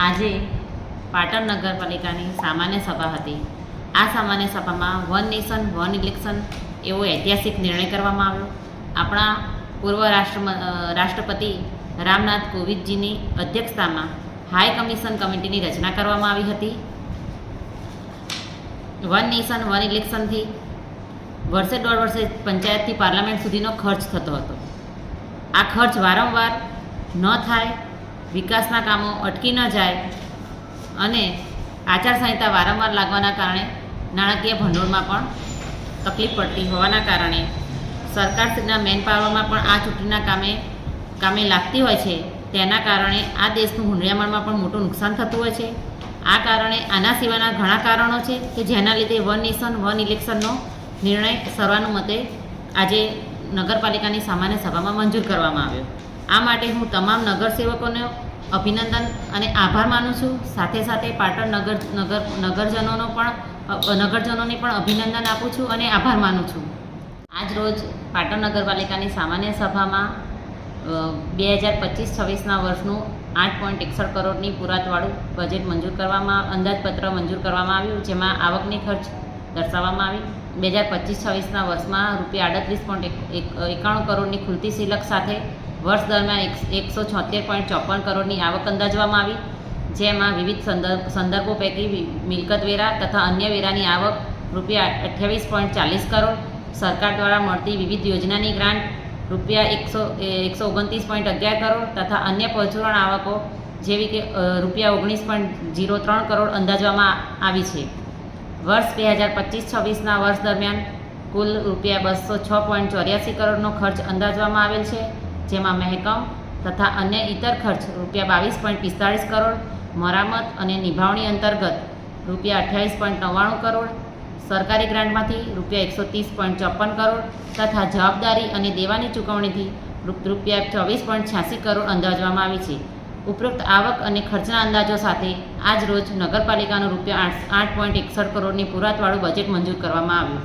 આજે પાટણ નગરપાલિકાની સામાન્ય સભા હતી। આ સામાન્ય સભામાં વન નેશન વન ઇલેક્શન એવો ઐતિહાસિક નિર્ણય કરવામાં આવ્યો। આપણા પૂર્વ રાષ્ટ્રપતિ રામનાથ કોવિંદજીની અધ્યક્ષતામાં હાઈ કમિશન કમિટીની રચના કરવામાં આવી હતી। વન નેશન વન ઇલેક્શનથી વર્ષે દોઢ વર્ષે પંચાયતથી પાર્લામેન્ટ સુધીનો ખર્ચ થતો હતો। આ ખર્ચ વારંવાર ન થાય, વિકાસના કામો અટકી ન જાય અને આચારસંહિતા વારંવાર લાગવાના કારણે નાણાકીય ભંડોળમાં પણ તકલીફ પડતી હોવાના કારણે સરકારશ્રીના મેન પાવરમાં પણ આ ચૂંટણીના કામે લાગતી હોય છે। તેના કારણે આ દેશનું હુંડિયામણમાં પણ મોટું નુકસાન થતું હોય છે। આ કારણે આના સિવાયના ઘણા કારણો છે કે જેના લીધે વન નેશન વન ઇલેક્શનનો નિર્ણય સર્વાનુમતે આજે નગરપાલિકાની સામાન્ય સભામાં મંજૂર કરવામાં આવ્યો। આ માટે હું તમામ નગરસેવકોને અભિનંદન અને આભાર માનું છું। સાથે સાથે પાટણ નગરજનોને પણ અભિનંદન આપું છું અને આભાર માનું છું। આજ રોજ પાટણ નગરપાલિકાની સામાન્ય સભામાં 2025-26ના વર્ષનું 8.61 કરોડની પુરાતવાળું બજેટ અંદાજપત્ર મંજૂર કરવામાં આવ્યું, જેમાં આવકની ખર્ચ દર્શાવવામાં આવી। 2025-26ના વર્ષમાં ₹38.91 કરોડની ખુલતી સિલક સાથે વર્ષ દરમિયાન 176.54 કરોડની આવક અંદાજવામાં આવી, જેમાં વિવિધ સંદર્ભો પૈકી મિલકત વેરા તથા અન્ય વેરાની આવક ₹28.40 કરોડ, સરકાર દ્વારા મળતી વિવિધ યોજનાની ગ્રાન્ટ ₹129.11 કરોડ તથા અન્ય પરચુરણ આવકો જેવી કે ₹19.03 કરોડ અંદાજવામાં આવી છે। વર્ષ 2025-26ના વર્ષ દરમિયાન કુલ ₹206.84 કરોડનો ખર્ચ અંદાજવામાં આવેલ છે, જેમાં મહેકમ તથા અન્ય ઇતર ખર્ચ ₹22.45 કરોડ, મરામત અને નિભાવણી અંતર્ગત ₹28.99 કરોડ, સરકારી ગ્રાન્ટમાંથી ₹130.54 કરોડ તથા જવાબદારી અને દેવાની ચૂકવણીથી ₹24.86 કરોડ અંદાજવામાં આવી છે। ઉપરોક્ત આવક અને ખર્ચના અંદાજો સાથે આજ રોજ નગરપાલિકાનું ₹8.61 કરોડની પુરાતવાળું બજેટ મંજૂર કરવામાં આવ્યું।